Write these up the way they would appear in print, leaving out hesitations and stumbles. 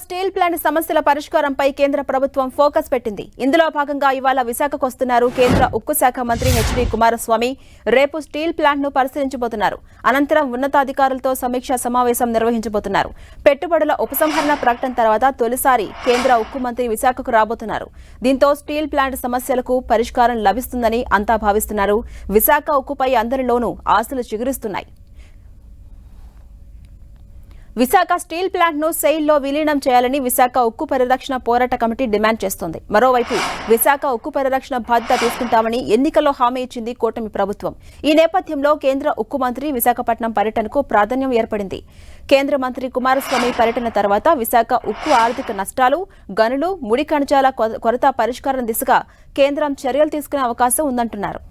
Steel plant సమస్యల పరిష్కారంపై కేంద్ర ప్రభుత్వం ఫోకస్ పెట్టింది. ఇందులో భాగంగా ఇవాళ విశాఖకు వస్తున్నారు కేంద్ర ఉక్కు శాఖ మంత్రి హెచ్డి కుమారస్వామి. రేపు స్టీల్ ప్లాంట్ ను పరిశీలించబోతున్నారు. అనంతరం ఉన్నతాధికారులతో సమీక్షా సమావేశం నిర్వహించబోతున్నారు. పెట్టుబడుల ఉపసంహరణ ప్రకటన తర్వాత తొలిసారి కేంద్ర ఉక్కు మంత్రి విశాఖకు రాబోతున్నారు. దీంతో స్టీల్ ప్లాంట్ సమస్యలకు పరిష్కారం లభిస్తుందని అంతా భావిస్తున్నారు. విశాఖ ఉక్కుపై అందరిలోనూ ఆశలు చిగురిస్తున్నాయి. విశాఖ స్టీల్ ప్లాంట్ ను సెయిల్లో విలీనం చేయాలని విశాఖ ఉక్కు పరిరక్షణ పోరాట కమిటీ డిమాండ్ చేస్తోంది. మరోవైపు విశాఖ ఉక్కు పరిరక్షణ బాధ్యత తీసుకుంటామని ఎన్నికల్లో హామీ ఇచ్చింది కూటమి ప్రభుత్వం. ఈ నేపథ్యంలో కేంద్ర ఉక్కు మంత్రి విశాఖపట్నం పర్యటనకు ప్రాధాన్యం ఏర్పడింది. కేంద్ర మంత్రి కుమారస్వామి పర్యటన తర్వాత విశాఖ ఉక్కు ఆర్థిక నష్టాలు, గనులు, ముడి ఖనిజాల కొరత పరిష్కారం దిశగా కేంద్రం చర్యలు తీసుకునే అవకాశం ఉందంటున్నారు.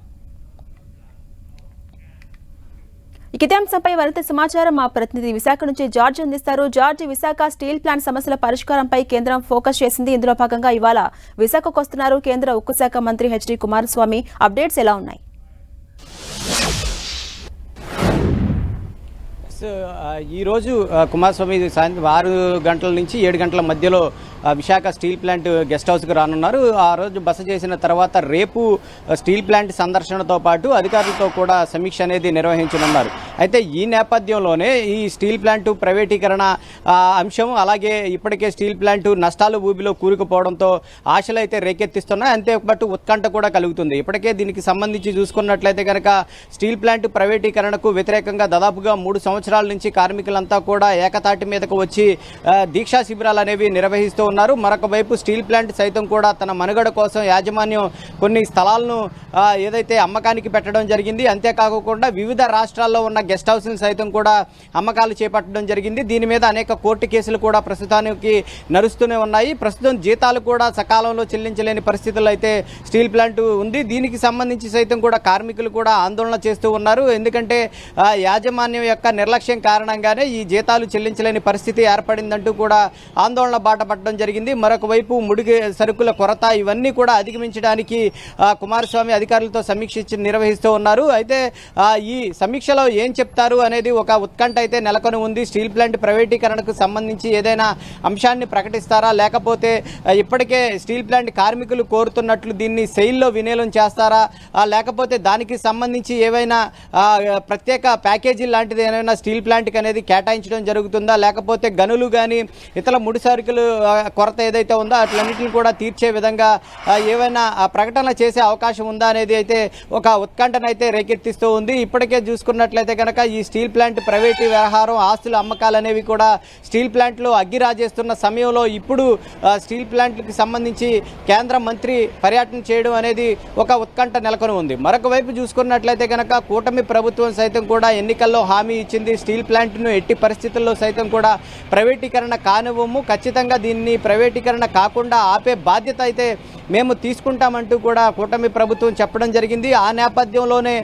ఇదే అంశంపై మరింత సమాచారం మా ప్రతినిధి విశాఖ నుంచి జార్జ్ అందిస్తారు. జార్జ్, విశాఖ స్టీల్ ప్లాంట్ సమస్యల పరిష్కారంపై కేంద్రం ఫోకస్ చేసింది. ఇందులో భాగంగా ఇవాళ విశాఖకు వస్తున్నారు కేంద్ర ఉక్కు శాఖ మంత్రి హెచ్డి కుమారస్వామి. అప్డేట్స్ ఎలా ఉన్నాయి? ఈరోజు కుమారస్వామి సాయంత్రం 6 గంటల నుంచి 7 గంటల మధ్యలో విశాఖ స్టీల్ ప్లాంట్ గెస్ట్ హౌస్కి రానున్నారు. ఆ రోజు బస చేసిన తర్వాత రేపు స్టీల్ ప్లాంట్ సందర్శనతో పాటు అధికారులతో కూడా సమీక్ష అనేది నిర్వహించనున్నారు. అయితే ఈ నేపథ్యంలోనే ఈ స్టీల్ ప్లాంట్ ప్రైవేటీకరణ అంశం, అలాగే ఇప్పటికే స్టీల్ ప్లాంట్ నష్టాలు ఊబిలో కూరుకుపోవడంతో ఆశలు అయితే రేకెత్తిస్తున్నాయి. అంతేపాటు ఉత్కంఠ కూడా కలుగుతుంది. ఇప్పటికే దీనికి సంబంధించి చూసుకున్నట్లయితే కనుక స్టీల్ ప్లాంట్ ప్రైవేటీకరణకు వ్యతిరేకంగా దాదాపుగా 3 సంవత్సరాల నుంచి కార్మికులంతా కూడా ఏకతాటి మీదకు వచ్చి దీక్షా శిబిరాలు అనేవి నిర్వహిస్తూ ఉన్నారు. మరొక వైపు స్టీల్ ప్లాంట్ సైతం కూడా తన మనుగడ కోసం యాజమాన్యం కొన్ని స్థలాలను ఏదైతే అమ్మకానికి పెట్టడం జరిగింది. అంతేకాకుండా వివిధ రాష్ట్రాల్లో ఉన్న గెస్ట్ హౌస్ని సైతం కూడా అమ్మకాలు చేపట్టడం జరిగింది. దీని మీద అనేక కోర్టు కేసులు కూడా ప్రస్తుతానికి నడుస్తూనే ఉన్నాయి. ప్రస్తుతం జీతాలు కూడా సకాలంలో చెల్లించలేని పరిస్థితుల్లో అయితే స్టీల్ ప్లాంట్ ఉంది. దీనికి సంబంధించి సైతం కూడా కార్మికులు కూడా ఆందోళన చేస్తూ ఉన్నారు. ఎందుకంటే యాజమాన్యం యొక్క నిర్లక్ష్యం కారణంగానే ఈ జీతాలు చెల్లించలేని పరిస్థితి ఏర్పడిందంటూ కూడా ఆందోళన బాట పట్టడం జరిగింది. మరొక వైపు ముడి సరుకుల కొరత, ఇవన్నీ కూడా అధిగమించడానికి కుమారస్వామి అధికారులతో సమీక్ష నిర్వహిస్తూ ఉన్నారు. అయితే ఈ సమీక్షలో ఏం చెప్తారు అనేది ఒక ఉత్కంఠ అయితే నెలకొని ఉంది. స్టీల్ ప్లాంట్ ప్రైవేటీకరణకు సంబంధించి ఏదైనా అంశాన్ని ప్రకటిస్తారా, లేకపోతే ఇప్పటికే స్టీల్ ప్లాంట్ కార్మికులు కోరుతున్నట్లు దీన్ని సెయిల్లో విలీనం చేస్తారా, లేకపోతే దానికి సంబంధించి ఏవైనా ప్రత్యేక ప్యాకేజీ లాంటిది ఏమైనా స్టీల్ ప్లాంట్కి అనేది కేటాయించడం జరుగుతుందా, లేకపోతే గనులు కానీ ఇతర ముడి సరుకులు కొరత ఏదైతే ఉందో అట్లన్నింటినీ కూడా తీర్చే విధంగా ఏవైనా ప్రకటన చేసే అవకాశం ఉందా అనేది అయితే ఒక ఉత్కంఠను అయితే రేకెత్తిస్తూ ఉంది. ఇప్పటికే చూసుకున్నట్లయితే కనుక ఈ స్టీల్ ప్లాంట్ ప్రైవేటు వ్యవహారం, ఆస్తుల అమ్మకాలు అనేవి కూడా స్టీల్ ప్లాంట్లో అగ్గి రాజేస్తున్న సమయంలో ఇప్పుడు స్టీల్ ప్లాంట్కి సంబంధించి కేంద్ర మంత్రి పర్యటన చేయడం అనేది ఒక ఉత్కంఠ నెలకొని ఉంది. మరొక వైపు చూసుకున్నట్లయితే కనుక కూటమి ప్రభుత్వం సైతం కూడా ఎన్నికల్లో హామీ ఇచ్చింది. స్టీల్ ప్లాంట్ను ఎట్టి పరిస్థితుల్లో సైతం కూడా ప్రైవేటీకరణ కానివ్వము, ఖచ్చితంగా దీన్ని ప్రైవేటీకరణ కాకుండా ఆపే బాధ్యత అయితే మేము తీసుకుంటామంటూ కూడా కూటమి ప్రభుత్వం చెప్పడం జరిగింది. ఆ నేపథ్యంలోనే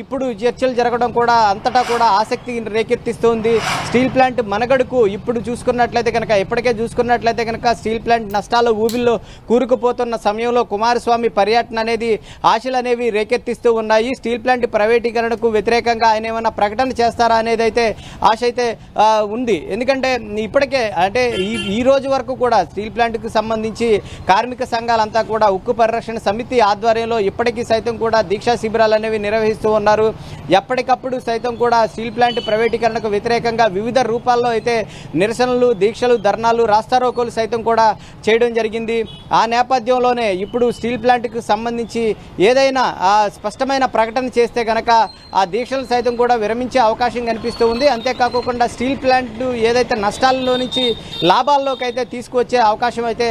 ఇప్పుడు చర్చలు జరగడం కూడా అంతటా కూడా ఆసక్తి రేకెత్తిస్తుంది. స్టీల్ ప్లాంట్ మనగడుకు ఇప్పుడు చూసుకున్నట్లయితే కనుక ఇప్పటికే చూసుకున్నట్లయితే కనుక స్టీల్ ప్లాంట్ నష్టాల ఊబిల్లో కూరుకుపోతున్న సమయంలో కుమారస్వామి పర్యటన అనేది ఆశలు అనేవి రేకెత్తిస్తూ ఉన్నాయి. స్టీల్ ప్లాంట్ ప్రైవేటీకరణకు వ్యతిరేకంగా ఆయన ఏమైనా ప్రకటన చేస్తారా అనేది అయితే ఆశ అయితే ఉంది. ఎందుకంటే ఇప్పటికే అంటే ఈ రోజు వరకు కూడా స్టీల్ ప్లాంట్కు సంబంధించి కార్మిక సంఘాలంతా కూడా ఉక్కు పరిరక్షణ సమితి ఆధ్వర్యంలో ఇప్పటికీ సైతం కూడా దీక్షా శిబిరాలు అనేవి నిర్వహిస్తూ ఉన్నారు. ఎప్పటికప్పుడు సైతం కూడా స్టీల్ ప్లాంట్ ప్రైవేటీకరణకు వ్యతిరేకంగా వివిధ రూపాల్లో అయితే నిరసనలు, దీక్షలు, ధర్నాలు, రాస్తారోకోలు సైతం కూడా చేయడం జరిగింది. ఆ నేపథ్యంలోనే ఇప్పుడు స్టీల్ ప్లాంట్కు సంబంధించి ఏదైనా స్పష్టమైన ప్రకటన చేస్తే కనుక ఆ దీక్షలు సైతం కూడా విరమించే అవకాశం కనిపిస్తూ ఉంది. అంతేకాకుండా స్టీల్ ప్లాంట్ ఏదైతే నష్టాల్లో నుంచి లాభాల్లోకి అయితే తీసుకువచ్చే అవకాశం అయితే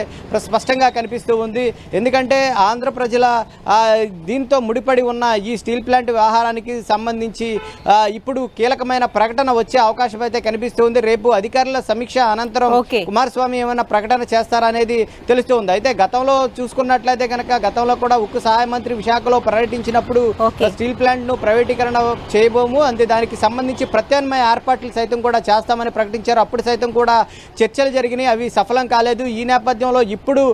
స్పష్టంగా కనిపిస్తూ ఉంది. ఎందుకంటే ఆంధ్ర ప్రజల దీంతో ముడిపడి ఉన్న ఈ స్టీల్ ప్లాంట్ వ్యవహారానికి సంబంధించి ఇప్పుడు కీలకమైన ప్రకటన వచ్చే అవకాశం అయితే కనిపిస్తూ ఉంది. రేపు అధికారుల సమీక్ష అనంతరం కుమారస్వామి ఏమైనా ప్రకటన చేస్తారా అనేది తెలుస్తూ ఉంది. అయితే గతంలో చూసుకున్నట్లయితే కనుక గతంలో కూడా ఉక్కు సహాయ మంత్రి విశాఖలో పర్యటించినప్పుడు స్టీల్ ప్లాంట్ ను ప్రైవేటీకరణ చేయబోము, అంతే దానికి సంబంధించి ప్రత్యామ్నాయ ఏర్పాట్లు సైతం కూడా చేస్తామని ప్రకటించారు. అప్పుడు సైతం కూడా చర్చలు జరిగినాయి, అవి సఫలం కాలేదు. ఈ నేపథ్యంలో ఇప్పుడు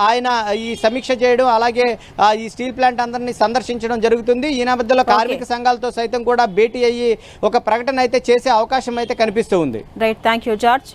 ఆయన ఈ సమీక్ష చేయడం, అలాగే ఈ స్టీల్ ప్లాంట్ అందరినీ సందర్శించడం జరుగుతుంది. ఈ నేపథ్యంలో కార్మిక సంఘాలతో సైతం కూడా భేటీ అయ్యి ఒక ప్రకటన అయితే చేసే అవకాశం అయితే కనిపిస్తూ ఉంది. Right, thank you George.